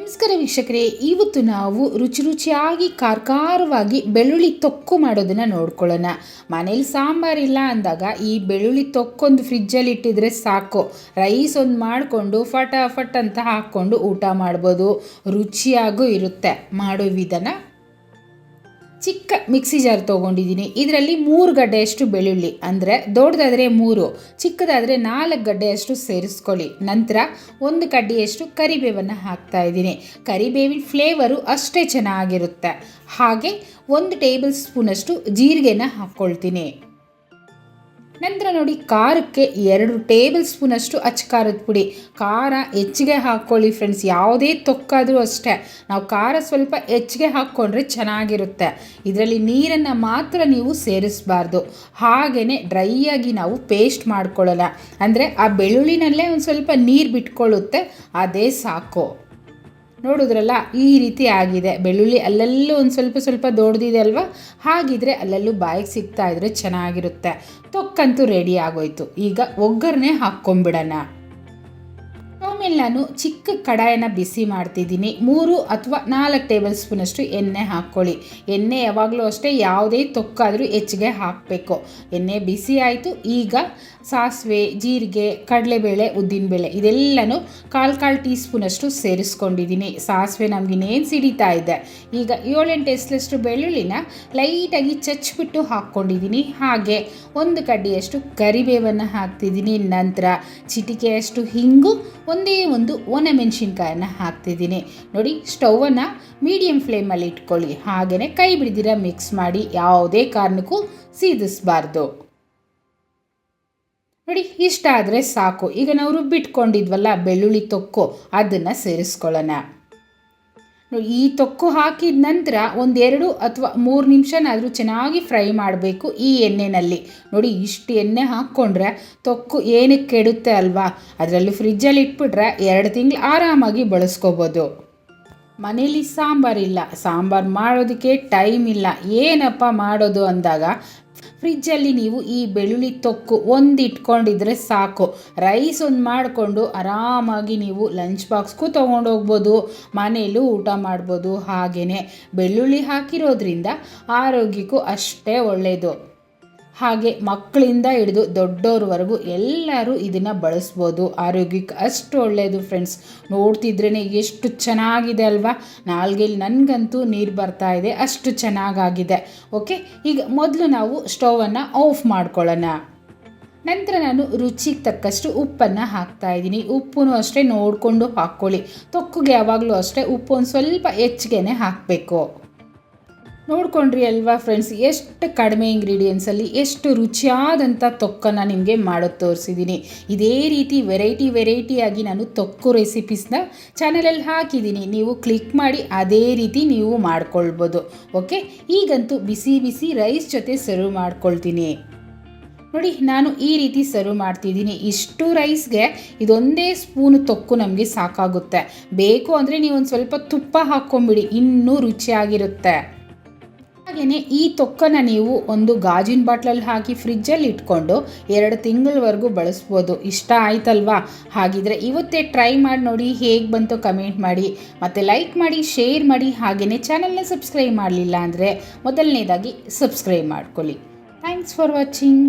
ನಮಸ್ಕಾರ ವೀಕ್ಷಕರೇ, ಇವತ್ತು ನಾವು ರುಚಿಯಾಗಿ ಖಾರವಾಗಿ ಬೆಳ್ಳುಳ್ಳಿ ತೊಕ್ಕು ಮಾಡೋದನ್ನು ನೋಡ್ಕೊಳ್ಳೋಣ. ಮನೇಲಿ ಸಾಂಬಾರಿಲ್ಲ ಅಂದಾಗ ಈ ಬೆಳ್ಳುಳ್ಳಿ ತೊಕ್ಕೊಂದು ಫ್ರಿಜ್ಜಲ್ಲಿ ಇಟ್ಟಿದ್ರೆ ಸಾಕು, ರೈಸ್ ಒಂದು ಮಾಡಿಕೊಂಡು ಫಟಾಫಟ್ ಅಂತ ಹಾಕ್ಕೊಂಡು ಊಟ ಮಾಡ್ಬೋದು. ರುಚಿಯಾಗೂ ಇರುತ್ತೆ. ಮಾಡೋ ವಿಧಾನ: ಚಿಕ್ಕ ಮಿಕ್ಸಿ ಜಾರ್ ತೊಗೊಂಡಿದ್ದೀನಿ. ಇದರಲ್ಲಿ 3 ಗಡ್ಡೆಯಷ್ಟು ಬೆಳ್ಳುಳ್ಳಿ, ಅಂದರೆ ದೊಡ್ಡದಾದರೆ 3, ಚಿಕ್ಕದಾದರೆ 4 ಗಡ್ಡೆಯಷ್ಟು ಸೇರಿಸ್ಕೊಳ್ಳಿ. ನಂತರ 1 ಕಡ್ಡಿಯಷ್ಟು ಕರಿಬೇವನ್ನು ಹಾಕ್ತಾಯಿದ್ದೀನಿ. ಕರಿಬೇವಿನ ಫ್ಲೇವರು ಅಷ್ಟೇ ಚೆನ್ನಾಗಿರುತ್ತೆ. ಹಾಗೆ 1 ಟೇಬಲ್ ಸ್ಪೂನಷ್ಟು ಜೀರಿಗೆನ ಹಾಕ್ಕೊಳ್ತೀನಿ. ನಂತರ ನೋಡಿ, ಖಾರಕ್ಕೆ 2 ಟೇಬಲ್ ಸ್ಪೂನಷ್ಟು ಅಚ್ಚ ಖಾರದ ಪುಡಿ. ಖಾರ ಹೆಚ್ಚಿಗೆ ಹಾಕ್ಕೊಳ್ಳಿ ಫ್ರೆಂಡ್ಸ್, ಯಾವುದೇ ತೊಕ್ಕಾದರೂ ಅಷ್ಟೇ ನಾವು ಖಾರ ಸ್ವಲ್ಪ ಹೆಚ್ಚಿಗೆ ಹಾಕ್ಕೊಂಡ್ರೆ ಚೆನ್ನಾಗಿರುತ್ತೆ. ಇದರಲ್ಲಿ ನೀರನ್ನು ಮಾತ್ರ ನೀವು ಸೇರಿಸಬಾರ್ದು. ಹಾಗೆಯೇ ಡ್ರೈಯಾಗಿ ನಾವು ಪೇಸ್ಟ್ ಮಾಡ್ಕೊಳ್ಳೋಲ್ಲ, ಅಂದರೆ ಆ ಬೆಳ್ಳುಳ್ಳಿನಲ್ಲೇ ಒಂದು ಸ್ವಲ್ಪ ನೀರು ಬಿಟ್ಕೊಳ್ಳುತ್ತೆ, ಅದೇ ಸಾಕು. ನೋಡಿದ್ರಲ್ಲ, ಈ ರೀತಿ ಆಗಿದೆ. ಬೆಳ್ಳುಳ್ಳಿ ಅಲ್ಲಲ್ಲೂ ಒಂದು ಸ್ವಲ್ಪ ದೊಡ್ಡದಿದೆ ಅಲ್ವಾ, ಹಾಗಿದ್ರೆ ಅಲ್ಲಲ್ಲೂ ಬಾಯಿಗೆ ಸಿಗ್ತಾ ಇದ್ರೆ ಚೆನ್ನಾಗಿರುತ್ತೆ. ತೊಕ್ಕಂತೂ ರೆಡಿ ಆಗೋಯ್ತು. ಈಗ ಒಗ್ಗರಣೆ ಹಾಕ್ಕೊಂಬಿಡೋಣ. ಆಮೇಲೆ ನಾನು ಚಿಕ್ಕ ಕಡಾಯನ್ನು ಬಿಸಿ ಮಾಡ್ತಿದ್ದೀನಿ. 3 ಅಥವಾ 4 ಟೇಬಲ್ ಸ್ಪೂನಷ್ಟು ಎಣ್ಣೆ ಹಾಕ್ಕೊಳ್ಳಿ. ಎಣ್ಣೆ ಯಾವಾಗಲೂ ಅಷ್ಟೇ ಯಾವುದೇ ತೊಕ್ಕಾದರೂ ಹೆಚ್ಚಿಗೆ ಹಾಕಬೇಕು. ಎಣ್ಣೆ ಬಿಸಿ ಆಯಿತು. ಈಗ ಸಾಸಿವೆ, ಜೀರಿಗೆ, ಕಡಲೆಬೇಳೆ, ಉದ್ದಿನಬೇಳೆ ಇದೆಲ್ಲನೂ 1/4 ಟೀ ಸ್ಪೂನಷ್ಟು ಸೇರಿಸ್ಕೊಂಡಿದ್ದೀನಿ. ಸಾಸಿವೆ ನಮಗಿನ್ನೇನು ಸಿಡಿತಾ ಇದೆ. ಈಗ 7-8 ಎಸಳಷ್ಟು ಬೆಳ್ಳುಳ್ಳಿನ ಲೈಟಾಗಿ ಚಚ್ಚಿಬಿಟ್ಟು ಹಾಕ್ಕೊಂಡಿದ್ದೀನಿ. ಹಾಗೆ 1 ಕಡ್ಡಿಯಷ್ಟು ಕರಿಬೇವನ್ನು ಹಾಕ್ತಿದ್ದೀನಿ. ನಂತರ ಚಿಟಿಕೆಯಷ್ಟು ಹಿಂಗು, ಒಂದೇ ಒಂದು ಒಣಮೆಣಸಿನ್ಕಾಯನ್ನು ಹಾಕ್ತಿದ್ದೀನಿ. ನೋಡಿ, ಸ್ಟೌವನ್ನು ಮೀಡಿಯಮ್ ಫ್ಲೇಮಲ್ಲಿ ಇಟ್ಕೊಳ್ಳಿ. ಹಾಗೆಯೇ ಕೈ ಬಿಡ್ದಿರ ಮಿಕ್ಸ್ ಮಾಡಿ, ಯಾವುದೇ ಕಾರಣಕ್ಕೂ ಸೀದಿಸಬಾರ್ದು. ನೋಡಿ, ಇಷ್ಟ ಆದರೆ ಸಾಕು. ಈಗ ನಾವು ರುಬ್ಬಿಟ್ಕೊಂಡಿದ್ವಲ್ಲ ಬೆಳ್ಳುಳ್ಳಿ ತೊಕ್ಕು, ಅದನ್ನು ಸೇರಿಸ್ಕೊಳ್ಳೋಣ. ನೋಡಿ, ಈ ತೊಕ್ಕು ಹಾಕಿದ ನಂತರ 1-2 ಅಥವಾ 3 ನಿಮಿಷನಾದರೂ ಚೆನ್ನಾಗಿ ಫ್ರೈ ಮಾಡಬೇಕು ಈ ಎಣ್ಣೆಯಲ್ಲಿ. ನೋಡಿ, ಇಷ್ಟು ಎಣ್ಣೆ ಹಾಕ್ಕೊಂಡ್ರೆ ತೊಕ್ಕು ಏನಕ್ಕೆ ಕೆಡುತ್ತೆ ಅಲ್ವಾ. ಅದರಲ್ಲೂ ಫ್ರಿಜ್ಜಲ್ಲಿ ಇಟ್ಬಿಟ್ರೆ 2 ತಿಂಗಳು ಆರಾಮಾಗಿ ಬಳಸ್ಕೋಬೋದು. ಮನೇಲಿ ಸಾಂಬಾರಿಲ್ಲ, ಸಾಂಬಾರು ಮಾಡೋದಕ್ಕೆ ಟೈಮ್ ಇಲ್ಲ, ಏನಪ್ಪ ಮಾಡೋದು ಅಂದಾಗ ಫ್ರಿಜ್ಜಲ್ಲಿ ನೀವು ಈ ಬೆಳ್ಳುಳ್ಳಿ ತೊಕ್ಕು ಒಂದು ಇಟ್ಕೊಂಡಿದ್ರೆ ಸಾಕು. ರೈಸ್ ಒಂದು ಮಾಡಿಕೊಂಡು ಆರಾಮಾಗಿ ನೀವು ಲಂಚ್ ಬಾಕ್ಸ್ಗೂ ತೊಗೊಂಡೋಗ್ಬೋದು, ಮನೇಲೂ ಊಟ ಮಾಡ್ಬೋದು. ಹಾಗೆಯೇ ಬೆಳ್ಳುಳ್ಳಿ ಹಾಕಿರೋದ್ರಿಂದ ಆರೋಗ್ಯಕ್ಕೂ ಅಷ್ಟೇ ಒಳ್ಳೆಯದು. ಹಾಗೆ ಮಕ್ಕಳಿಂದ ಹಿಡಿದು ದೊಡ್ಡವ್ರವರೆಗೂ ಎಲ್ಲರೂ ಇದನ್ನು ಬಳಸ್ಬೋದು. ಆರೋಗ್ಯಕ್ಕೆ ಅಷ್ಟು ಒಳ್ಳೆಯದು ಫ್ರೆಂಡ್ಸ್. ನೋಡ್ತಿದ್ರೇ ಎಷ್ಟು ಚೆನ್ನಾಗಿದೆ ಅಲ್ವಾ. ನಾಲ್ಗೆಯಲ್ಲಿ ನನಗಂತೂ ನೀರು ಬರ್ತಾ ಇದೆ, ಅಷ್ಟು ಚೆನ್ನಾಗಾಗಿದೆ. ಓಕೆ, ಈಗ ಮೊದಲು ನಾವು ಸ್ಟೌವನ್ನು ಆಫ್ ಮಾಡ್ಕೊಳ್ಳೋಣ. ನಂತರ ನಾನು ರುಚಿಗೆ ತಕ್ಕಷ್ಟು ಉಪ್ಪನ್ನು ಹಾಕ್ತಾಯಿದ್ದೀನಿ. ಉಪ್ಪು ಅಷ್ಟೇ ನೋಡಿಕೊಂಡು ಹಾಕ್ಕೊಳ್ಳಿ. ತೊಕ್ಕಿಗೆ ಯಾವಾಗಲೂ ಅಷ್ಟೇ ಉಪ್ಪು ಒಂದು ಸ್ವಲ್ಪ ಹೆಚ್ಚಿಗೆ ಹಾಕಬೇಕು. ನೋಡ್ಕೊಂಡ್ರಿ ಅಲ್ವಾ ಫ್ರೆಂಡ್ಸ್, ಎಷ್ಟು ಕಡಿಮೆ ಇಂಗ್ರೀಡಿಯೆಂಟ್ಸಲ್ಲಿ ಎಷ್ಟು ರುಚಿಯಾದಂಥ ತೊಕ್ಕನ್ನು ನಿಮಗೆ ಮಾಡೋದು ತೋರಿಸಿದ್ದೀನಿ. ಇದೇ ರೀತಿ ವೆರೈಟಿಯಾಗಿ ನಾನು ತೊಕ್ಕು ರೆಸಿಪೀಸ್ನ ಚಾನಲಲ್ಲಿ ಹಾಕಿದ್ದೀನಿ. ನೀವು ಕ್ಲಿಕ್ ಮಾಡಿ ಅದೇ ರೀತಿ ನೀವು ಮಾಡ್ಕೊಳ್ಬೋದು. ಓಕೆ, ಈಗಂತೂ ಬಿಸಿ ರೈಸ್ ಜೊತೆ ಸರ್ವ್ ಮಾಡ್ಕೊಳ್ತೀನಿ. ನೋಡಿ, ನಾನು ಈ ರೀತಿ ಸರ್ವ್ ಮಾಡ್ತಿದ್ದೀನಿ. ಇಷ್ಟು ರೈಸ್ಗೆ ಇದೊಂದೇ ಸ್ಪೂನು ತೊಕ್ಕು ನಮಗೆ ಸಾಕಾಗುತ್ತೆ. ಬೇಕು ಅಂದರೆ ನೀವು ಒಂದು ಸ್ವಲ್ಪ ತುಪ್ಪ ಹಾಕ್ಕೊಂಬಿಡಿ, ಇನ್ನೂ ರುಚಿಯಾಗಿರುತ್ತೆ. ಹಾಗೆಯೇ ಈ ತೊಕ್ಕನ್ನು ನೀವು ಒಂದು ಗಾಜಿನ ಬಾಟ್ಲಲ್ಲಿ ಹಾಕಿ ಫ್ರಿಜ್ಜಲ್ಲಿ ಇಟ್ಕೊಂಡು 2 ತಿಂಗಳವರೆಗೂ ಬಳಸ್ಬೋದು. ಇಷ್ಟ ಆಯ್ತಲ್ವಾ? ಹಾಗಿದ್ರೆ ಇವತ್ತೇ ಟ್ರೈ ಮಾಡಿ ನೋಡಿ, ಹೇಗೆ ಬಂತು ಕಮೆಂಟ್ ಮಾಡಿ, ಮತ್ತು ಲೈಕ್ ಮಾಡಿ, ಶೇರ್ ಮಾಡಿ. ಹಾಗೆಯೇ ಚಾನಲ್ನ ಸಬ್ಸ್ಕ್ರೈಬ್ ಮಾಡಲಿಲ್ಲ ಅಂದರೆ ಮೊದಲನೇದಾಗಿ ಸಬ್ಸ್ಕ್ರೈಬ್ ಮಾಡ್ಕೊಳ್ಳಿ. Thanks for watching.